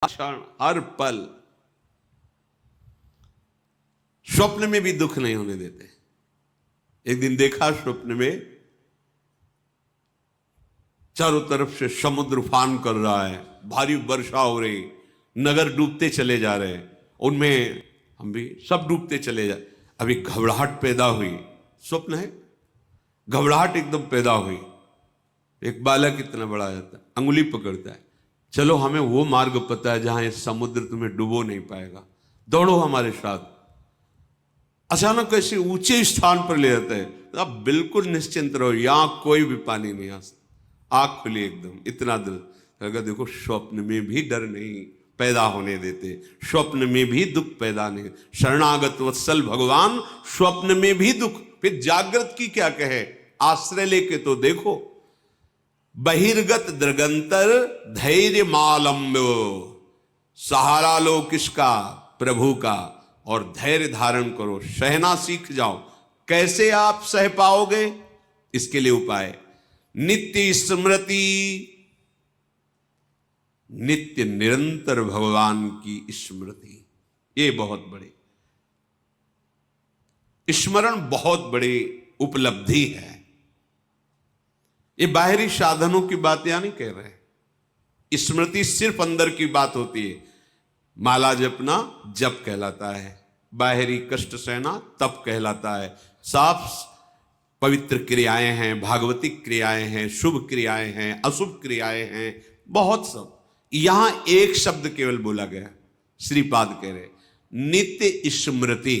क्षण हर पल स्वप्न में भी दुख नहीं होने देते। एक दिन देखा स्वप्न में चारों तरफ से समुद्र उफान कर रहा है, भारी वर्षा हो रही, नगर डूबते चले जा रहे हैं, उनमें हम भी सब डूबते चले जा। अभी घबराहट पैदा हुई, स्वप्न है, घबराहट एकदम पैदा हुई। एक बालक इतना बड़ा जाता है, अंगुली पकड़ता है, चलो हमें वो मार्ग पता है जहां ये समुद्र तुम्हें डुबो नहीं पाएगा, दौड़ो हमारे साथ। अचानक ऐसे ऊंचे स्थान पर ले जाता है, आप बिल्कुल निश्चिंत रहो, यहां कोई भी पानी नहीं आ सकता। आंख खुली एकदम, इतना डर। अगर देखो स्वप्न में भी डर नहीं पैदा होने देते, स्वप्न में भी दुख पैदा नहीं। शरणागत वत्सल भगवान स्वप्न में भी दुख, फिर जागृत की क्या कहे, आश्रय लेके तो देखो। बहिर्गत दृगंतर धैर्य मालम्बो, सहारा लो किसका, प्रभु का, और धैर्य धारण करो, सहना सीख जाओ। कैसे आप सह पाओगे, इसके लिए उपाय नित्य स्मृति, नित्य निरंतर भगवान की स्मृति। ये बहुत बड़े स्मरण, बहुत बड़ी उपलब्धि है। ये बाहरी साधनों की बात यहां नहीं कह रहे, स्मृति सिर्फ अंदर की बात होती है। माला जपना जप कहलाता है, बाहरी कष्ट सहना तप कहलाता है। साफ पवित्र क्रियाएं हैं, भागवतिक क्रियाएं हैं, शुभ क्रियाएं हैं, अशुभ क्रियाएं हैं, बहुत सब। यहां एक शब्द केवल बोला गया, श्रीपाद कह रहे नित्य स्मृति।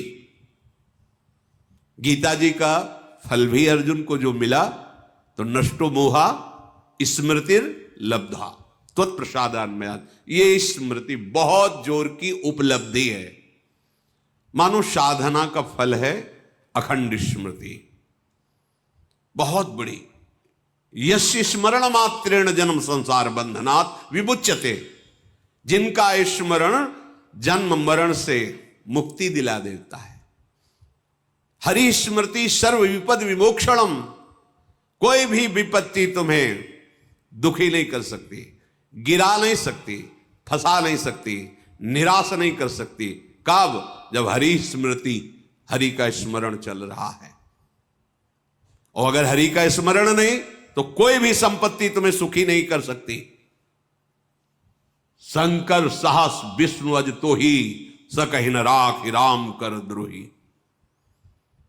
गीता जी का फल भी अर्जुन को जो मिला, तो नष्टो मोहा स्मृतिर लब्धा त्वत्प्रसादान्मयात्, ये स्मृति बहुत जोर की उपलब्धि है। मानो साधना का फल है अखंड स्मृति, बहुत बड़ी। यस्य स्मरण मात्रेण जन्म संसार बंधनात् विमुच्यते, जिनका स्मरण जन्म मरण से मुक्ति दिला देता है। हरि स्मृति सर्व विपद विमोक्षणम, कोई भी विपत्ति तुम्हें दुखी नहीं कर सकती, गिरा नहीं सकती, फंसा नहीं सकती, निराश नहीं कर सकती। कब, जब हरि स्मृति, हरि का स्मरण चल रहा है। और अगर हरि का स्मरण नहीं, तो कोई भी संपत्ति तुम्हें सुखी नहीं कर सकती। शंकर सहस विष्णु अज तो ही, सकहिन राख राम कर द्रोही।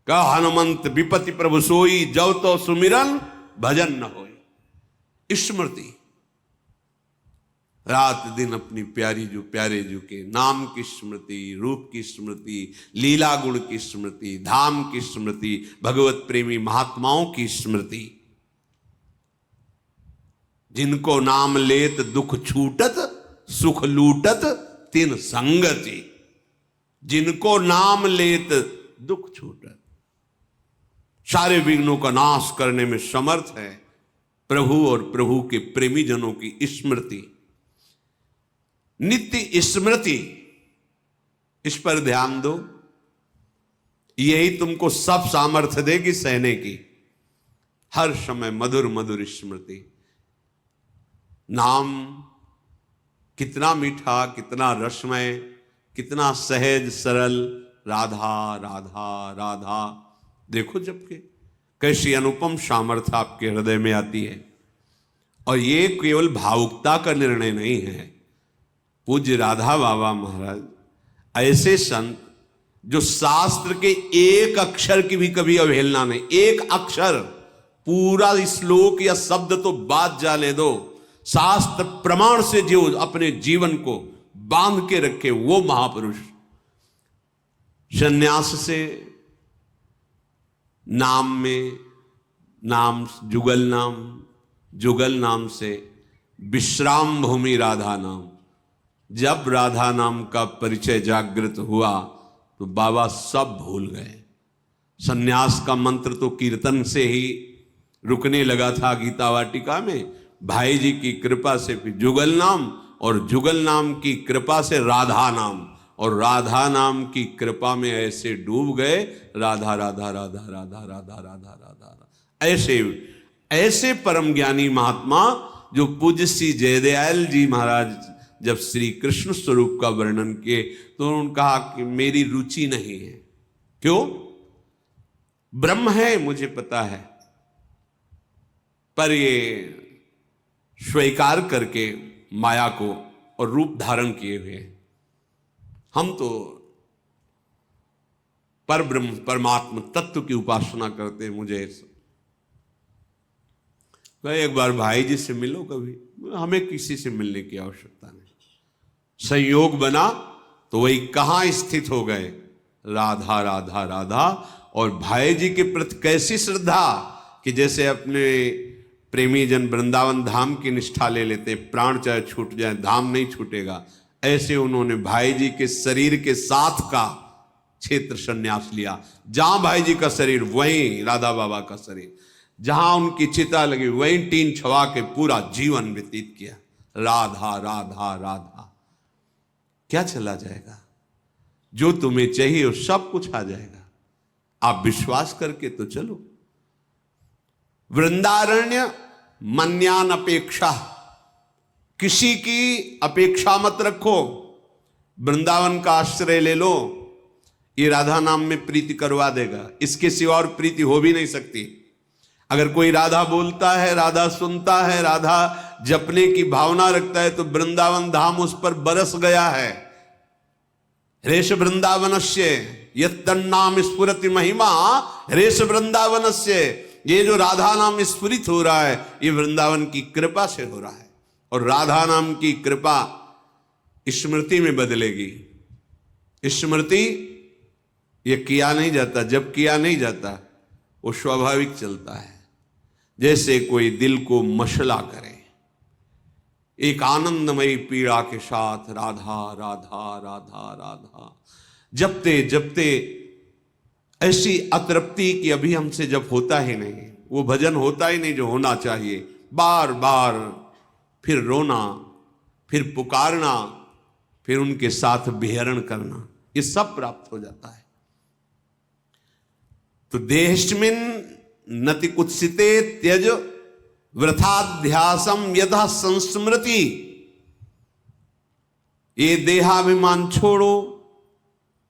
का हनुमंत विपति प्रभु सोई, जब तो सुमिरन भजन न होई। स्मृति रात दिन अपनी प्यारी जो प्यारे जो के नाम की स्मृति, रूप की स्मृति, लीला गुण की स्मृति, धाम की स्मृति, भगवत प्रेमी महात्माओं की स्मृति। जिनको नाम लेत दुख छूटत, सुख लूटत तिन संगति। जिनको नाम लेत दुख छूटत, सारे विघ्नों का नाश करने में समर्थ है प्रभु और प्रभु के प्रेमी जनों की स्मृति। नित्य स्मृति, इस पर ध्यान दो, यही तुमको सब सामर्थ्य देगी सहने की। हर समय मधुर मधुर स्मृति। नाम कितना मीठा, कितना रसमय, कितना सहज सरल, राधा राधा राधा। देखो जबकि कैसी अनुपम सामर्थ्य आपके हृदय में आती है। और ये केवल भावुकता का निर्णय नहीं है। पूज्य राधा बाबा महाराज ऐसे संत जो शास्त्र के एक अक्षर की भी कभी अवहेलना नहीं, एक अक्षर, पूरा श्लोक या शब्द तो बात जाने दो, शास्त्र प्रमाण से जो अपने जीवन को बांध के रखे, वो महापुरुष। संन्यास से नाम में, नाम जुगल नाम, जुगल नाम से विश्राम भूमि राधा नाम। जब राधा नाम का परिचय जागृत हुआ तो बाबा सब भूल गए। सन्यास का मंत्र तो कीर्तन से ही रुकने लगा था गीता वाटिका में। भाई जी की कृपा से फिर जुगल नाम, और जुगल नाम की कृपा से राधा नाम, और राधा नाम की कृपा में ऐसे डूब गए, राधा राधा राधा राधा राधा राधा राधा। ऐसे ऐसे परम ज्ञानी महात्मा जो पूज्य श्री जयदयाल जी महाराज जब श्री कृष्ण स्वरूप का वर्णन किए तो उन्होंने कहा कि मेरी रुचि नहीं है। क्यों? ब्रह्म है मुझे पता है, पर ये स्वीकार करके माया को और रूप धारण किए हुए हम तो पर ब्रह्म परमात्मा तत्व की उपासना करते हैं। मुझे एक बार भाई जी से मिलो कभी, हमें किसी से मिलने की आवश्यकता नहीं। संयोग बना तो वही कहां स्थित हो गए, राधा राधा राधा। और भाई जी के प्रति कैसी श्रद्धा कि जैसे अपने प्रेमी जन वृंदावन धाम की निष्ठा ले लेते, प्राण चाहे छूट जाए धाम नहीं छूटेगा, ऐसे उन्होंने भाई जी के शरीर के साथ का क्षेत्र संन्यास लिया। जहां भाई जी का शरीर वहीं राधा बाबा का शरीर, जहां उनकी चिता लगी वहीं टीन छवा के पूरा जीवन व्यतीत किया। राधा राधा राधा। क्या चला जाएगा? जो तुम्हें चाहिए वो सब कुछ आ जाएगा, आप विश्वास करके तो चलो। वृंदारण्य मन्यान अपेक्षा, किसी की अपेक्षा मत रखो। वृंदावन का आश्रय ले लो, ये राधा नाम में प्रीति करवा देगा, इसके सिवा और प्रीति हो भी नहीं सकती। अगर कोई राधा बोलता है, राधा सुनता है, राधा जपने की भावना रखता है तो वृंदावन धाम उस पर बरस गया है। रेश वृंदावनस्य यत्तन्नाम स्फुरति महिमा रेश वृंदावनस्य। ये जो राधा नाम स्फुरित हो रहा है ये वृंदावन की कृपा से हो रहा है, और राधा नाम की कृपा स्मृति में बदलेगी। स्मृति ये किया नहीं जाता, जब किया नहीं जाता वो स्वाभाविक चलता है। जैसे कोई दिल को मशला करे, एक आनंदमयी पीड़ा के साथ राधा राधा राधा राधा जपते जपते ऐसी अतृप्ति की अभी हमसे जब होता ही नहीं, वो भजन होता ही नहीं जो होना चाहिए। बार बार फिर रोना, फिर पुकारना, फिर उनके साथ विहरण करना, ये सब प्राप्त हो जाता है। तो देहस्मिन नति कुत्सिते त्यज वृथाध्यासम यथा संस्मृति। ये देहाभिमान छोड़ो,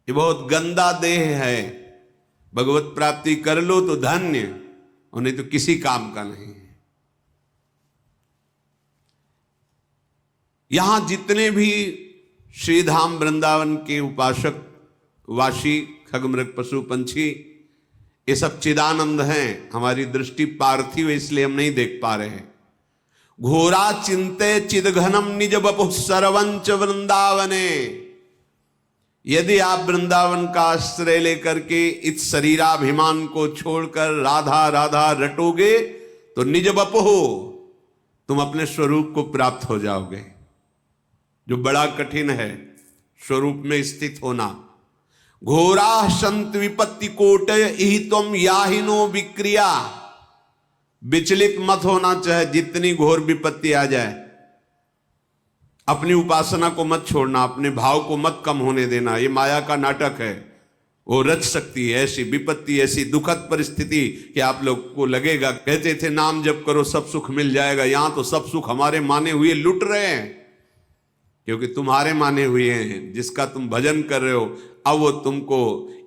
ये बहुत गंदा देह है, भगवत प्राप्ति कर लो तो धन्य, और नहीं तो किसी काम का नहीं है। यहां जितने भी श्रीधाम वृंदावन के उपासक वासी खगमृग पशु पंछी, ये सब चिदानंद हैं। हमारी दृष्टि पार्थिव है इसलिए हम नहीं देख पा रहे हैं। घोरा चिंते चिदघनम निज बपु सर्वंच वृंदावने। यदि आप वृंदावन का आश्रय लेकर के इस शरीराभिमान को छोड़कर राधा राधा रटोगे तो निज बपु तुम अपने स्वरूप को प्राप्त हो जाओगे, जो बड़ा कठिन है स्वरूप में स्थित होना। घोरा संत विपत्ति कोटय इहि तुम याहिनो विक्रिया। विचलित मत होना, चाहे जितनी घोर विपत्ति आ जाए। अपनी उपासना को मत छोड़ना, अपने भाव को मत कम होने देना। ये माया का नाटक है, वो रच सकती है ऐसी विपत्ति, ऐसी दुखद परिस्थिति कि आप लोग को लगेगा, कहते थे नाम जप करो सब सुख मिल जाएगा। यहां तो सब सुख हमारे माने हुए लुट रहे हैं, क्योंकि तुम्हारे माने हुए हैं। जिसका तुम भजन कर रहे हो अब वो तुमको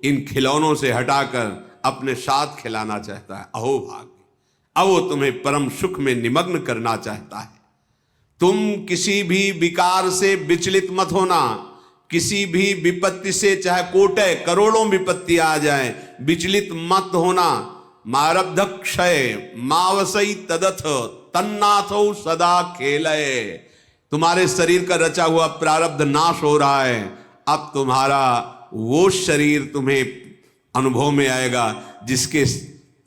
इन खिलौनों से हटाकर अपने साथ खिलाना चाहता है। अहो भाग्य, अब वो तुम्हें परम सुख में निमग्न करना चाहता है। तुम किसी भी विकार से विचलित मत होना, किसी भी विपत्ति से, चाहे कोटय करोड़ों विपत्ति आ जाए, विचलित मत होना। मारब्ध क्षय मावसई तदथ तन्नाथो सदा खेलय। तुम्हारे शरीर का रचा हुआ प्रारब्ध नाश हो रहा है, अब तुम्हारा वो शरीर तुम्हें अनुभव में आएगा जिसके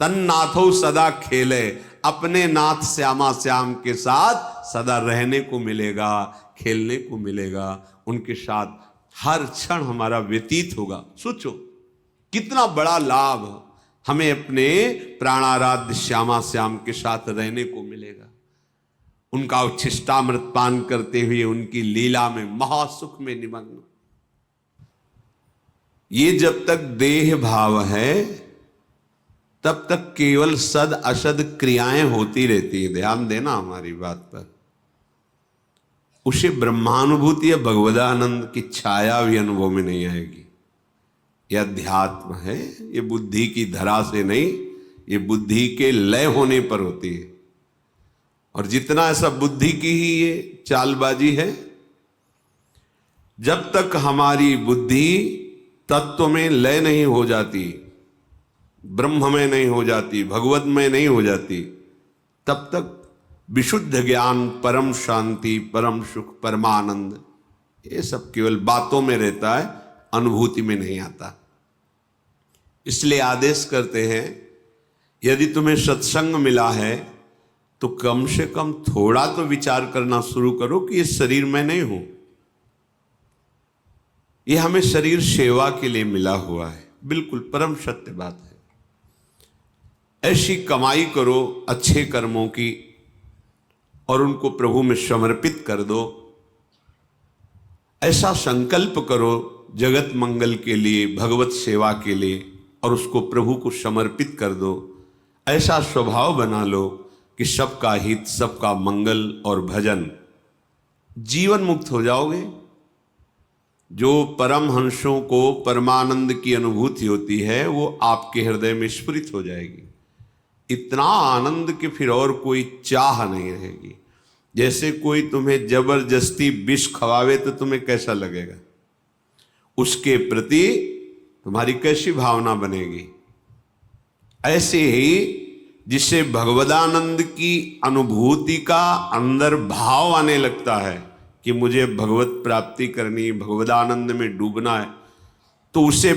तन्नाथो सदा खेले। अपने नाथ श्यामा श्याम के साथ सदा रहने को मिलेगा, खेलने को मिलेगा, उनके साथ हर क्षण हमारा व्यतीत होगा। सोचो कितना बड़ा लाभ हमें अपने प्राणाराध्य श्यामा श्याम के साथ रहने को मिलेगा। उनका उच्छिष्टामृत पान करते हुए उनकी लीला में महासुख में निमग्न। ये जब तक देह भाव है तब तक केवल सद असद क्रियाएं होती रहती है। ध्यान देना हमारी बात पर। उसे ब्रह्मानुभूति या भगवदानंद की छाया भी अनुभव में नहीं आएगी। यह अध्यात्म है, ये बुद्धि की धरा से नहीं, ये बुद्धि के लय होने पर होती है। और जितना ऐसा बुद्धि की ही ये चालबाजी है, जब तक हमारी बुद्धि तत्व में लय नहीं हो जाती, ब्रह्म में नहीं हो जाती, भगवत में नहीं हो जाती, तब तक विशुद्ध ज्ञान, परम शांति, परम सुख, परमानंद, ये सब केवल बातों में रहता है, अनुभूति में नहीं आता। इसलिए आदेश करते हैं, यदि तुम्हें सत्संग मिला है तो कम से कम थोड़ा तो विचार करना शुरू करो कि ये शरीर मैं नहीं हूं, ये हमें शरीर सेवा के लिए मिला हुआ है। बिल्कुल परम सत्य बात है। ऐसी कमाई करो अच्छे कर्मों की और उनको प्रभु में समर्पित कर दो। ऐसा संकल्प करो जगत मंगल के लिए, भगवत सेवा के लिए, और उसको प्रभु को समर्पित कर दो। ऐसा स्वभाव बना लो कि सबका हित, सबका मंगल और भजन, जीवन मुक्त हो जाओगे। जो परमहंसों को परमानंद की अनुभूति होती है वो आपके हृदय में स्फुरित हो जाएगी। इतना आनंद कि फिर और कोई चाह नहीं रहेगी। जैसे कोई तुम्हें जबरदस्ती विष खवावे तो तुम्हें कैसा लगेगा, उसके प्रति तुम्हारी कैसी भावना बनेगी। ऐसे ही जिससे भगवदानंद की अनुभूति का अंदर भाव आने लगता है कि मुझे भगवत प्राप्ति करनी, भगवदानंद में डूबना है, तो उसे